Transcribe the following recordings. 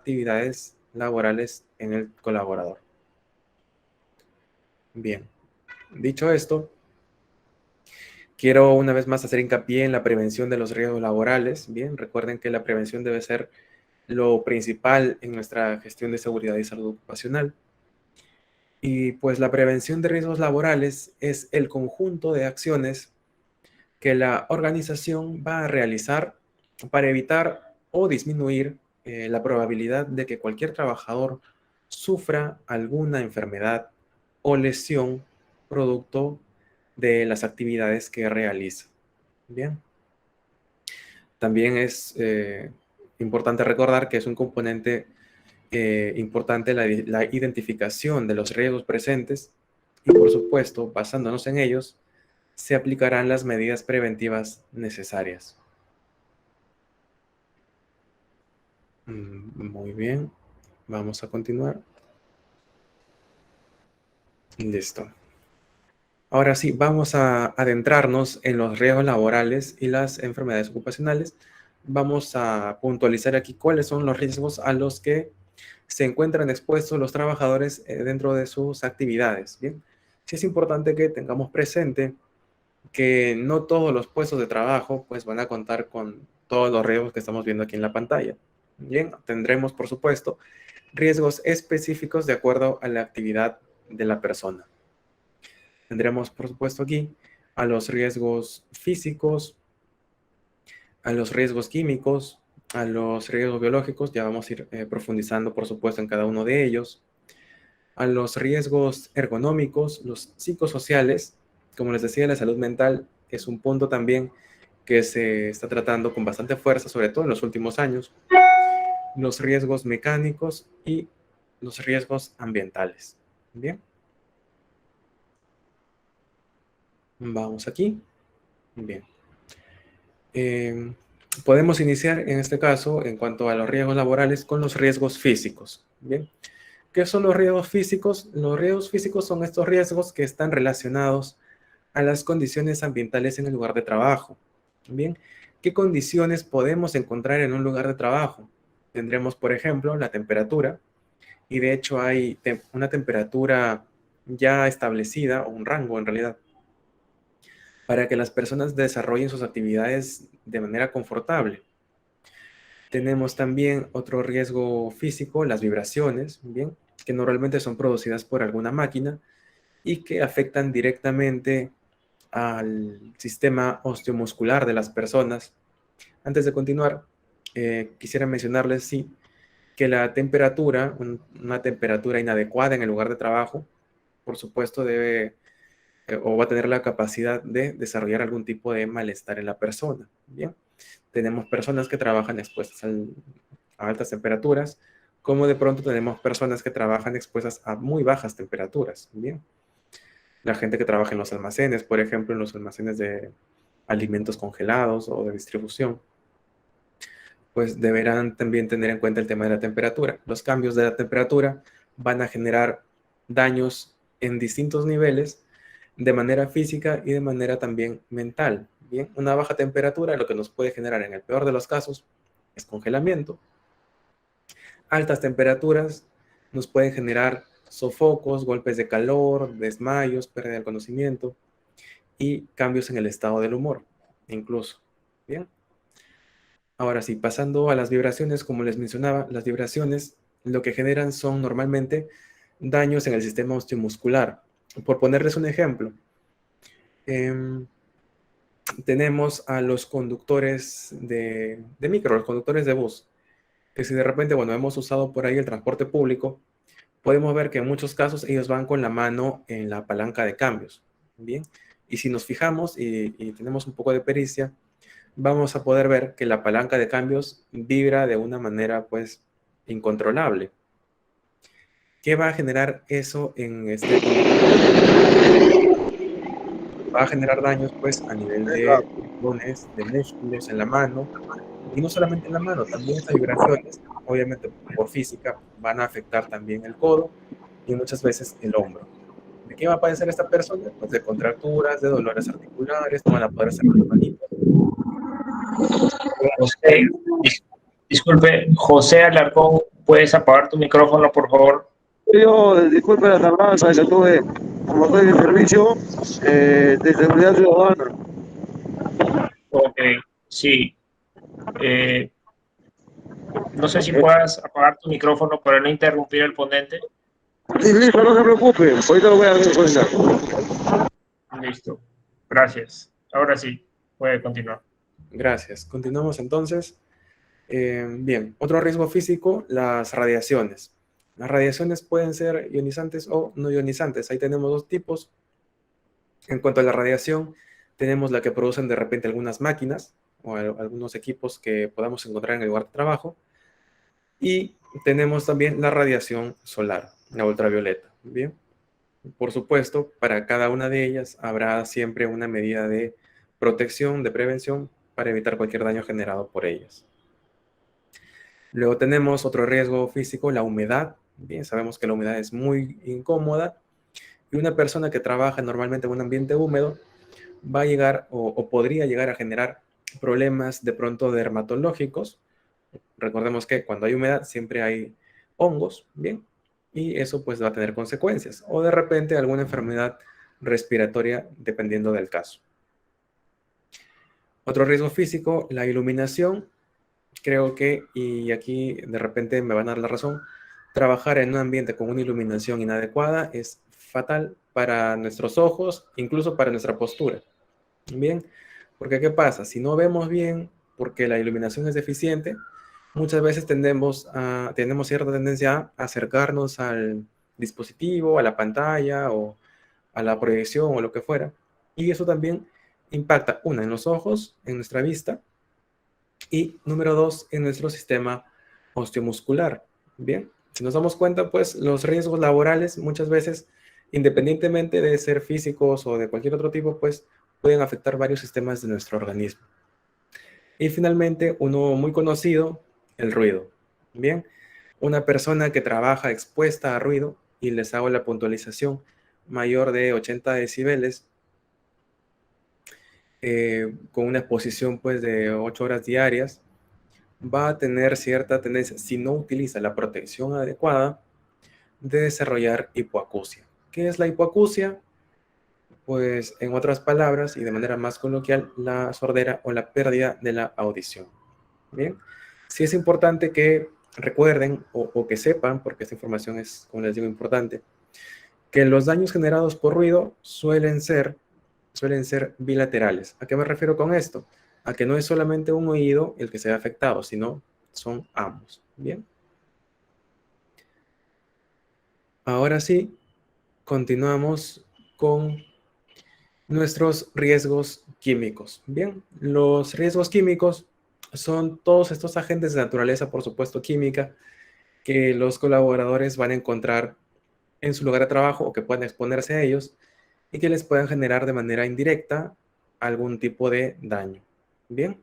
actividades laborales en el colaborador. Bien, dicho esto, quiero una vez más hacer hincapié en la prevención de los riesgos laborales. Bien, recuerden que la prevención debe ser lo principal en nuestra gestión de seguridad y salud ocupacional. Y pues la prevención de riesgos laborales es el conjunto de acciones que la organización va a realizar para evitar o disminuir la probabilidad de que cualquier trabajador sufra alguna enfermedad o lesión producto de las actividades que realiza. Bien. También es importante recordar que es un componente importante la identificación de los riesgos presentes y, por supuesto, basándonos en ellos, se aplicarán las medidas preventivas necesarias. Muy bien, vamos a continuar. Listo. Ahora sí, vamos a adentrarnos en los riesgos laborales y las enfermedades ocupacionales. Vamos a puntualizar aquí cuáles son los riesgos a los que se encuentran expuestos los trabajadores dentro de sus actividades. Bien, sí es importante que tengamos presente que no todos los puestos de trabajo pues van a contar con todos los riesgos que estamos viendo aquí en la pantalla. Bien, tendremos por supuesto riesgos específicos de acuerdo a la actividad de la persona. Tendremos por supuesto aquí a los riesgos físicos, a los riesgos químicos, a los riesgos biológicos, ya vamos a ir profundizando por supuesto en cada uno de ellos, a los riesgos ergonómicos, los psicosociales. Como les decía, la salud mental es un punto también que se está tratando con bastante fuerza, sobre todo en los últimos años, los riesgos mecánicos y los riesgos ambientales. Bien. Vamos aquí. Bien. Podemos iniciar en este caso, en cuanto a los riesgos laborales, con los riesgos físicos. Bien. ¿Qué son los riesgos físicos? Los riesgos físicos son estos riesgos que están relacionados a las condiciones ambientales en el lugar de trabajo. Bien, ¿qué condiciones podemos encontrar en un lugar de trabajo? Tendremos, por ejemplo, la temperatura, y de hecho hay una temperatura ya establecida, o un rango en realidad, para que las personas desarrollen sus actividades de manera confortable. Tenemos también otro riesgo físico, las vibraciones, bien, que normalmente son producidas por alguna máquina y que afectan directamente al sistema osteomuscular de las personas. Antes de continuar, quisiera mencionarles, sí, que la temperatura, una temperatura inadecuada en el lugar de trabajo, por supuesto debe o va a tener la capacidad de desarrollar algún tipo de malestar en la persona. Bien, tenemos personas que trabajan expuestas a altas temperaturas, como de pronto tenemos personas que trabajan expuestas a muy bajas temperaturas. Bien, la gente que trabaja en los almacenes, por ejemplo, en los almacenes de alimentos congelados o de distribución, pues deberán también tener en cuenta el tema de la temperatura. Los cambios de la temperatura van a generar daños en distintos niveles de manera física y de manera también mental. Bien, una baja temperatura lo que nos puede generar en el peor de los casos es congelamiento. Altas temperaturas nos pueden generar sofocos, golpes de calor, desmayos, pérdida del conocimiento y cambios en el estado del humor, incluso. Bien. Ahora sí, pasando a las vibraciones, como les mencionaba, las vibraciones lo que generan son normalmente daños en el sistema osteomuscular. Por ponerles un ejemplo, tenemos a los conductores de micro, los conductores de bus, que si de repente, bueno, hemos usado por ahí el transporte público, podemos ver que en muchos casos ellos van con la mano en la palanca de cambios, ¿bien? Y si nos fijamos y tenemos un poco de pericia, vamos a poder ver que la palanca de cambios vibra de una manera, pues, incontrolable. ¿Qué va a generar eso en este conductor? Va a generar daños, pues, a nivel de tendones, de músculos en la mano, y no solamente en la mano, también estas vibraciones, obviamente por física, van a afectar también el codo y muchas veces el hombro. ¿De qué va a padecer esta persona? Pues de contracturas, de dolores articulares, no van a poder hacer las manitos. José, disculpe, José Alarcón, ¿Puedes apagar tu micrófono, por favor? Yo, disculpe la tardanza, que tuve, como estoy de servicio de seguridad ciudadana. Ok, sí. Eh, no sé si Eh, puedas apagar tu micrófono para no interrumpir al ponente. sí, listo, no se preocupe, ahorita lo voy a hacer cuenta. Listo. Gracias. Ahora sí, puede continuar. Gracias. Continuamos entonces. Bien, otro riesgo físico, las radiaciones. Las radiaciones pueden ser ionizantes o no ionizantes. Ahí tenemos dos tipos. En cuanto a la radiación, tenemos la que producen de repente algunas máquinas o algunos equipos que podamos encontrar en el lugar de trabajo. Y tenemos también la radiación solar, la ultravioleta. Bien, por supuesto, para cada una de ellas habrá siempre una medida de protección, de prevención, para evitar cualquier daño generado por ellas. Luego tenemos otro riesgo físico, la humedad. Bien, sabemos que la humedad es muy incómoda y una persona que trabaja normalmente en un ambiente húmedo va a llegar o podría llegar a generar problemas de pronto dermatológicos. Recordemos que cuando hay humedad siempre hay hongos, ¿bien? Y eso pues va a tener consecuencias. O de repente alguna enfermedad respiratoria dependiendo del caso. Otro riesgo físico, la iluminación. Creo que, y aquí de repente me van a dar la razón, trabajar en un ambiente con una iluminación inadecuada es fatal para nuestros ojos, incluso para nuestra postura. Bien, porque ¿qué pasa? Si no vemos bien, porque la iluminación es deficiente, muchas veces tenemos cierta tendencia a acercarnos al dispositivo, a la pantalla o a la proyección o lo que fuera. Y eso también impacta, una, en los ojos, en nuestra vista, y número dos, en nuestro sistema osteomuscular. Bien, si nos damos cuenta, pues los riesgos laborales muchas veces, independientemente de ser físicos o de cualquier otro tipo, pues pueden afectar varios sistemas de nuestro organismo. Y finalmente, uno muy conocido, el ruido. Bien, una persona que trabaja expuesta a ruido, y les hago la puntualización, mayor de 80 decibeles, con una exposición pues de 8 horas diarias, va a tener cierta tendencia, si no utiliza la protección adecuada, de desarrollar hipoacusia. ¿Qué es la hipoacusia? Pues en otras palabras y de manera más coloquial, la sordera o la pérdida de la audición. Bien, sí es importante que recuerden o que sepan, porque esta información es, como les digo, importante, que los daños generados por ruido suelen ser bilaterales. ¿A qué me refiero con esto? A que no es solamente un oído el que se ve afectado, sino son ambos. Bien. Ahora sí, continuamos con nuestros riesgos químicos. Bien, los riesgos químicos son todos estos agentes de naturaleza, por supuesto, química, que los colaboradores van a encontrar en su lugar de trabajo o que puedan exponerse a ellos y que les puedan generar de manera indirecta algún tipo de daño. Bien,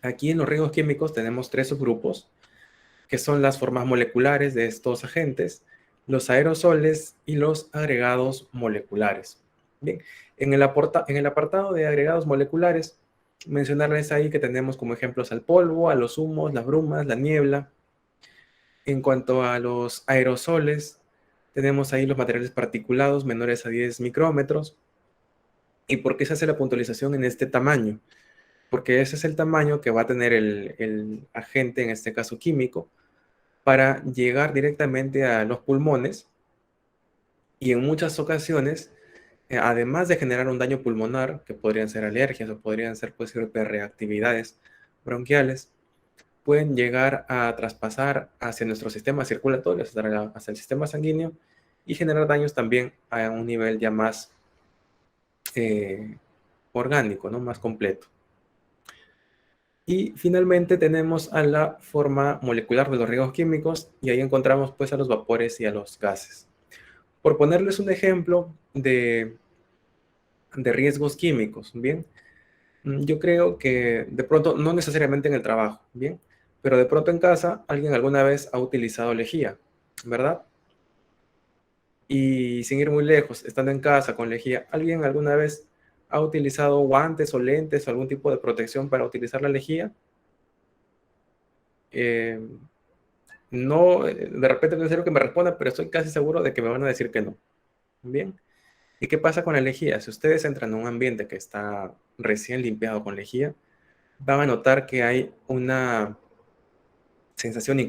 aquí en los riesgos químicos tenemos tres subgrupos, que son las formas moleculares de estos agentes, los aerosoles y los agregados moleculares. Bien, en el apartado de agregados moleculares, mencionarles ahí que tenemos como ejemplos al polvo, a los humos, las brumas, la niebla. En cuanto a los aerosoles, tenemos ahí los materiales particulados menores a 10 micrómetros. ¿Y por qué se hace la puntualización en este tamaño? Porque ese es el tamaño que va a tener el agente, en este caso químico, para llegar directamente a los pulmones y en muchas ocasiones, además de generar un daño pulmonar, que podrían ser alergias o podrían ser pues, reactividades bronquiales, pueden llegar a traspasar hacia nuestro sistema circulatorio, hasta el sistema sanguíneo y generar daños también a un nivel ya más orgánico, ¿no? Más completo. Y finalmente tenemos a la forma molecular de los riesgos químicos y ahí encontramos pues a los vapores y a los gases. Por ponerles un ejemplo de riesgos químicos, ¿bien? Yo creo que de pronto, no necesariamente en el trabajo, ¿bien? Pero de pronto en casa alguien alguna vez ha utilizado lejía, ¿verdad? Y sin ir muy lejos, estando en casa con lejía, ¿alguien alguna vez ha utilizado guantes o lentes o algún tipo de protección para utilizar la lejía? Eh, No, de repente no es necesario que me respondan, pero estoy casi seguro de que me van a decir que no. Bien. ¿Y qué pasa con la lejía? Si ustedes entran a un ambiente que está recién limpiado con lejía, van a notar que hay una sensación